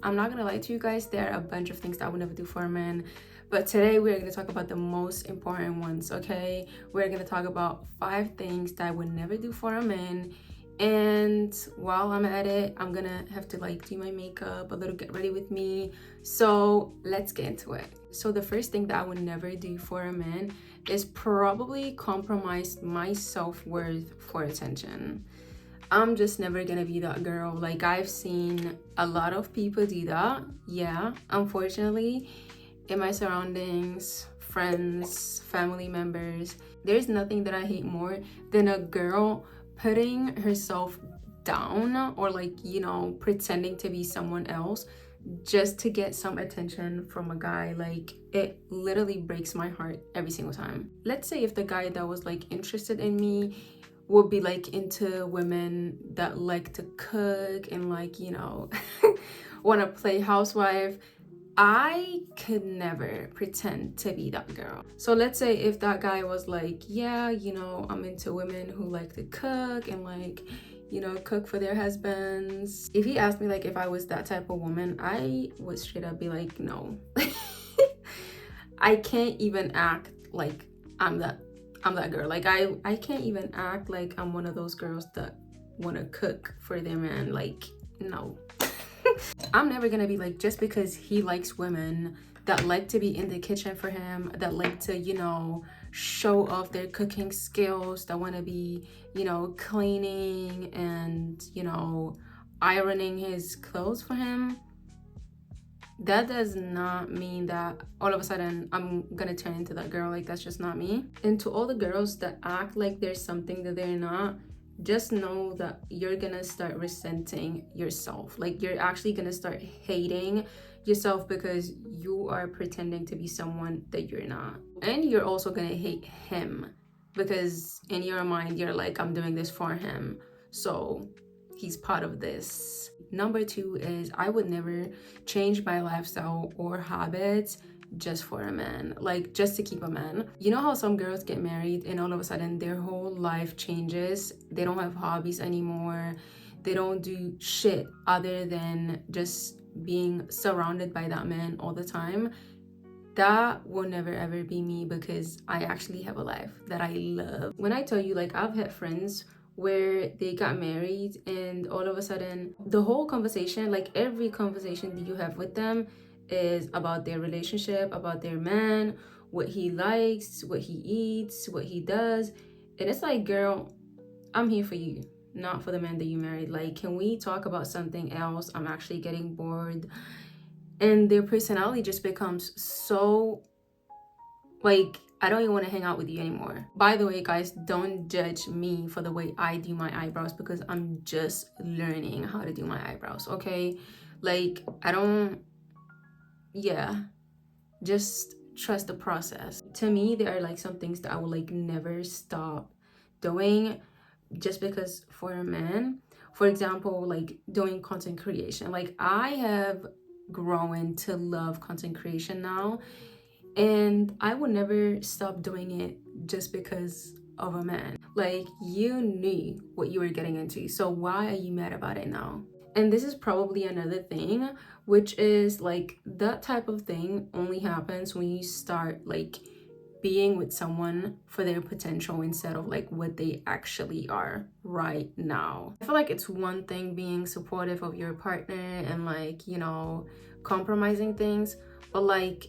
I'm not gonna lie to you guys, there are a bunch of things that I would never do for a man, but today we're gonna talk about the most important ones. Okay, we're gonna talk about 5 things that I would never do for a man. And while I'm at it, I'm gonna have to like do my makeup, a little get ready with me. So let's get into it. So the first thing that I would never do for a man is probably compromise my self-worth for attention. I'm just never gonna be that girl. Like, I've seen a lot of people do that. Yeah, unfortunately, in my surroundings, friends, family members, there's nothing that I hate more than a girl putting herself down or like, pretending to be someone else just to get some attention from a guy. Like, it literally breaks my heart every single time. Let's say if the guy that was like interested in me would be like into women that like to cook and like, want to play housewife, I could never pretend to be that girl. So let's say if that guy was like, yeah, I'm into women who like to cook and like, cook for their husbands. If he asked me like if I was that type of woman, I would straight up be like, no. I can't even act like I'm that girl. Like, I can't even act like I'm one of those girls that want to cook for their man. Like, no. I'm never gonna be like, just because he likes women that like to be in the kitchen for him, that like to, show off their cooking skills, that want to be, cleaning and, ironing his clothes for him. That does not mean that all of a sudden I'm gonna turn into that girl. Like, that's just not me. And to all the girls that act like there's something that they're not, just know that you're gonna start resenting yourself. Like, you're actually gonna start hating yourself because you are pretending to be someone that you're not. And you're also gonna hate him because in your mind you're like, I'm doing this for him, so he's part of this. Number 2 is I would never change my lifestyle or habits just for a man, like just to keep a man. You know how some girls get married and all of a sudden their whole life changes? They don't have hobbies anymore. They don't do shit other than just being surrounded by that man all the time. That will never ever be me because I actually have a life that I love. When I tell you, like, I've had friends where they got married and all of a sudden the whole conversation, like every conversation that you have with them, is about their relationship, about their man, what he likes, what he eats, what he does. And it's like, girl, I'm here for you, not for the man that you married. Like, can we talk about something else? I'm actually getting bored. And their personality just becomes so, like, I don't even want to hang out with you anymore. By the way, guys, don't judge me for the way I do my eyebrows because I'm just learning how to do my eyebrows, okay? Like, just trust the process. To me, there are like some things that I will like never stop doing just because for a man. For example, like doing content creation. Like, I have grown to love content creation now, and I would never stop doing it just because of a man. Like, you knew what you were getting into, so why are you mad about it now? And this is probably another thing, which is like that type of thing only happens when you start like being with someone for their potential instead of like what they actually are right now. I feel like it's one thing being supportive of your partner and like, compromising things, but like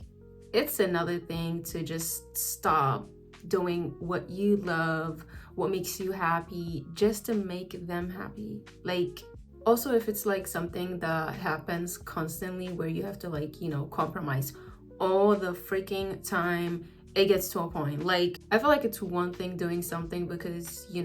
it's another thing to just stop doing what you love, what makes you happy, just to make them happy. Like, also, if it's like something that happens constantly where you have to like, compromise all the freaking time, it gets to a point. Like, I feel like it's one thing doing something because, you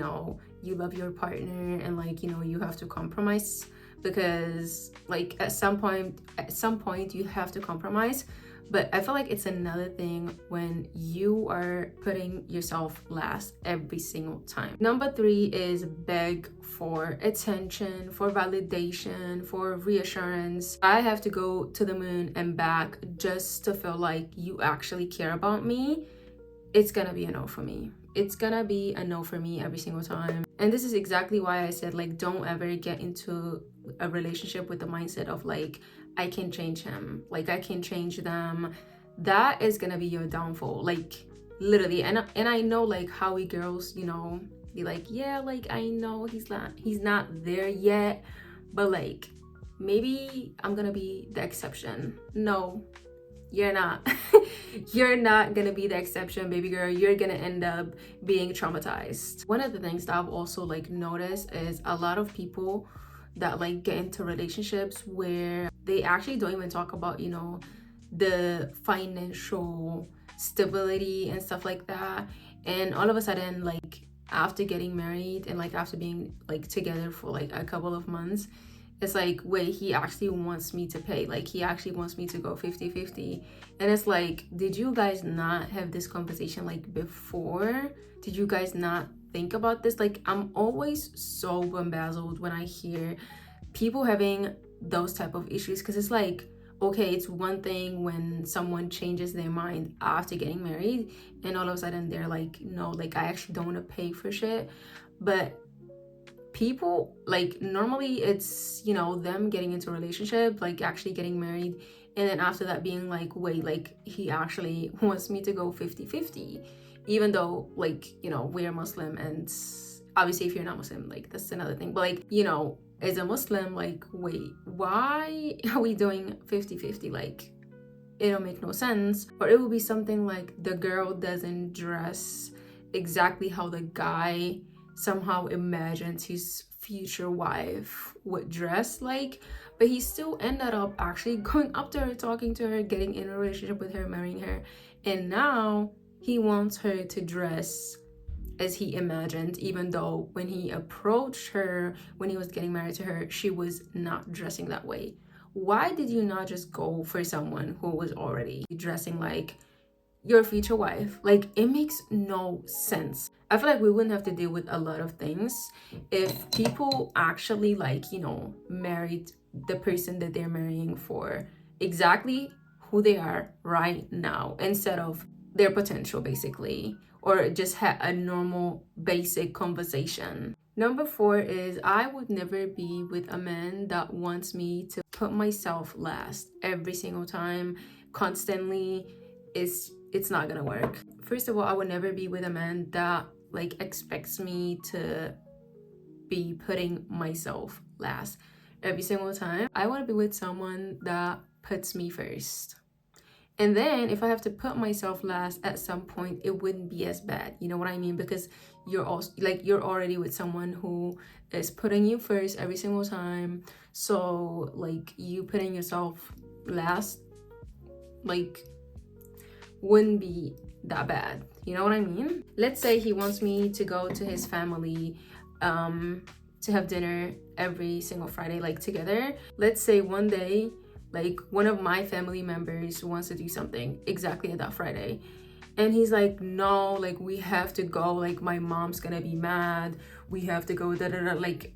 love your partner and like, you have to compromise because like at some point you have to compromise. But I feel like it's another thing when you are putting yourself last every single time. Number 3 is beg for attention, for validation, for reassurance. I have to go to the moon and back just to feel like you actually care about me. It's gonna be a no for me. It's gonna be a no for me every single time. And this is exactly why I said, like, don't ever get into a relationship with the mindset of like, I can change him, like I can change them, that is gonna be your downfall. Like literally. And I know like how we girls, you know, be like, yeah, like I know he's not there yet, but like maybe I'm gonna be the exception. No, you're not. You're not gonna be the exception, baby girl. You're gonna end up being traumatized. One of the things that I've also like noticed is a lot of people that like get into relationships where they actually don't even talk about, you know, the financial stability and stuff like that. And all of a sudden, like after getting married and like after being like together for like a couple of months, it's like, wait, he actually wants me to pay, like he actually wants me to go 50-50. And it's like, did you guys not have this conversation like before? Did you guys not think about this? Like, I'm always so bamboozled when I hear people having those type of issues, because it's like, okay, it's one thing when someone changes their mind after getting married and all of a sudden they're like, no, like I actually don't want to pay for shit. But people, like normally it's, you know, them getting into a relationship, like actually getting married, and then after that being like, wait, like he actually wants me to go 50-50, even though like, you know, we're Muslim. And obviously if you're not Muslim, like that's another thing, but like, you know, as a Muslim, like, wait, why are we doing 50-50? Like it'll make no sense. Or it will be something like the girl doesn't dress exactly how the guy somehow imagines his future wife would dress like, but he still ended up actually going up to her, talking to her, getting in a relationship with her, marrying her, and now he wants her to dress as he imagined, even though when he approached her, when he was getting married to her, she was not dressing that way. Why did you not just go for someone who was already dressing like your future wife? Like it makes no sense. I feel like we wouldn't have to deal with a lot of things if people actually, like, you know, married the person that they're marrying for exactly who they are right now instead of their potential, basically, or just had a normal basic conversation. Number 4 is I would never be with a man that wants me to put myself last every single time, constantly. It's not gonna work. First of all, I would never be with a man that like expects me to be putting myself last every single time. I want to be with someone that puts me first. And then if I have to put myself last at some point, it wouldn't be as bad. You know what I mean? Because you're also like, you're already with someone who is putting you first every single time. So like you putting yourself last, like wouldn't be that bad. You know what I mean? Let's say he wants me to go to his family to have dinner every single Friday, like together. Let's say one day, like one of my family members wants to do something exactly at that Friday, and he's like, no, like we have to go, like my mom's gonna be mad, we have to go, da da da. Like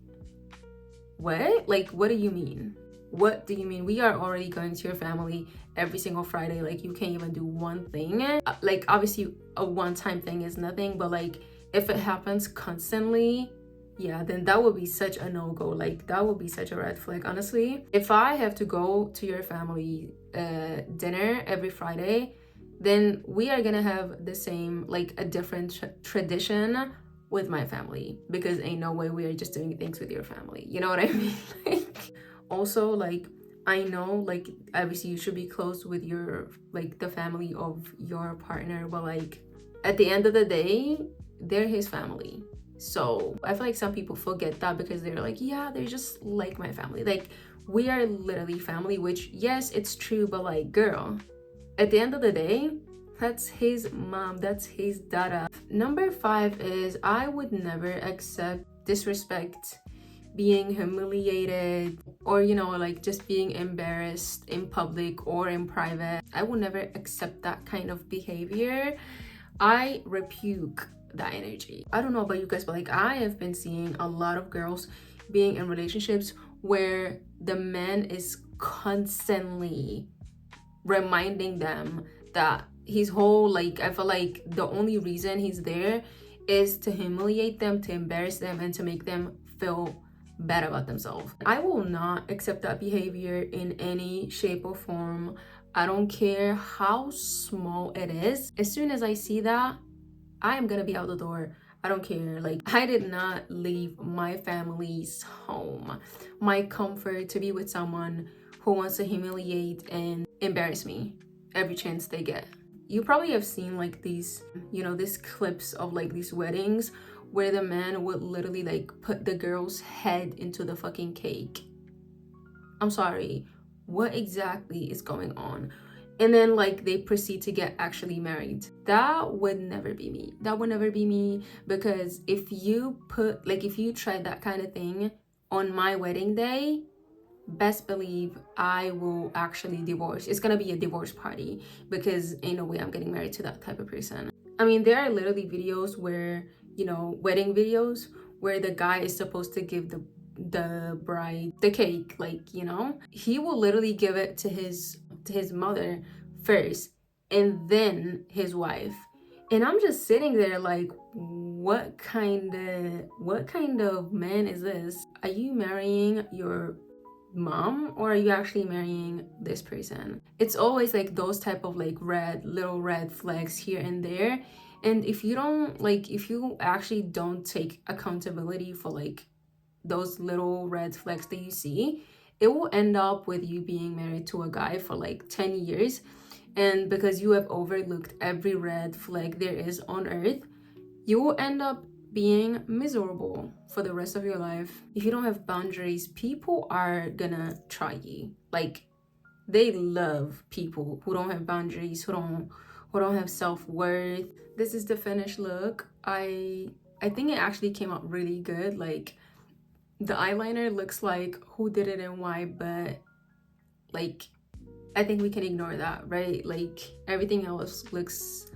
what? Like what do you mean? What do you mean? We are already going to your family every single Friday. Like you can't even do one thing. Like obviously a one-time thing is nothing, but like if it happens constantly, yeah, then that would be such a no-go. Like that would be such a red flag, honestly. If I have to go to your family dinner every Friday, then we are gonna have the same, like a different tradition with my family, because ain't no way we are just doing things with your family. You know what I mean? Like also, like I know like obviously you should be close with your, like the family of your partner, but like at the end of the day, they're his family. So I feel like some people forget that, because they're like, yeah, they're just like my family. Like we are literally family, which yes, it's true, but like girl, at the end of the day, that's his mom, that's his dada. Number 5 is I would never accept disrespect, being humiliated, or you know, like just being embarrassed in public or in private. I will never accept that kind of behavior. I rebuke that energy. I don't know about you guys, but like I have been seeing a lot of girls being in relationships where the man is constantly reminding them that his whole, like I feel like the only reason he's there is to humiliate them, to embarrass them, and to make them feel bad about themselves. I will not accept that behavior in any shape or form. I don't care how small it is. As soon as I see that, I am gonna be out the door. I don't care. Like, I did not leave my family's home, my comfort, to be with someone who wants to humiliate and embarrass me every chance they get. You probably have seen like these, these clips of like these weddings where the man would literally like put the girl's head into the fucking cake. I'm sorry, what exactly is going on? And then like they proceed to get actually married. That would never be me. That would never be me, because if you tried that kind of thing on my wedding day, best believe I will actually divorce. It's gonna be a divorce party, because ain't no way I'm getting married to that type of person. I mean, there are literally videos where, wedding videos where the guy is supposed to give the bride the cake, like, he will literally give it to his mother first and then his wife. And I'm just sitting there like, what kind of man is this? Are you marrying your mom, or are you actually marrying this person? It's always like those type of like little red flags here and there. And if you actually don't take accountability for like those little red flags that you see, it will end up with you being married to a guy for like 10 years. And because you have overlooked every red flag there is on earth, you will end up being miserable for the rest of your life. If you don't have boundaries, people are gonna try you. Like, they love people who don't have boundaries, who don't have self-worth. This is the finished look. I think it actually came out really good. Like, the eyeliner looks like who did it and why, but like, I think we can ignore that, right? Like, everything else looks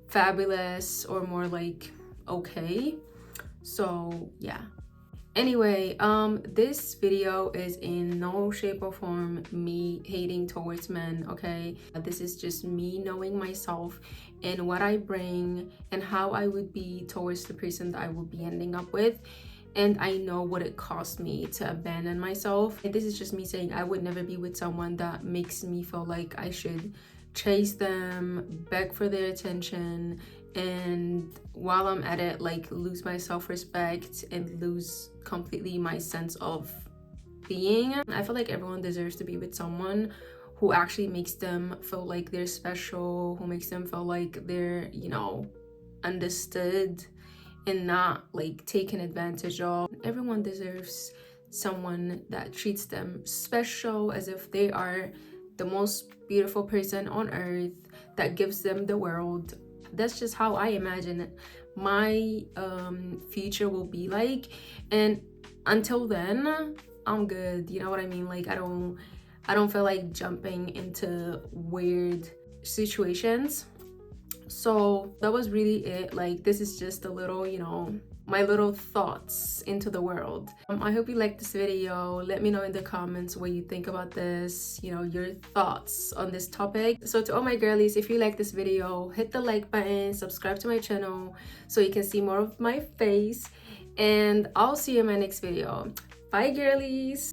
fabulous, or more like okay. So yeah, anyway, this video is in no shape or form me hating towards men, okay? This is just me knowing myself and what I bring and how I would be towards the person that I will be ending up with. And I know what it cost me to abandon myself. And this is just me saying I would never be with someone that makes me feel like I should chase them, beg for their attention, and while I'm at it, like, lose my self-respect and lose completely my sense of being. I feel like everyone deserves to be with someone who actually makes them feel like they're special, who makes them feel like they're, understood and not like taken advantage of. Everyone deserves someone that treats them special, as if they are the most beautiful person on earth, that gives them the world. That's just how I imagine my future will be like. And until then, I'm good. You know what I mean? Like, I don't feel like jumping into weird situations. So that was really it. Like, this is just a little, my little thoughts into the world. I hope you liked this video. Let me know in the comments what you think about this, your thoughts on this topic. So to all my girlies, if you like this video, hit the like button, subscribe to my channel so you can see more of my face, and I'll see you in my next video. Bye, girlies.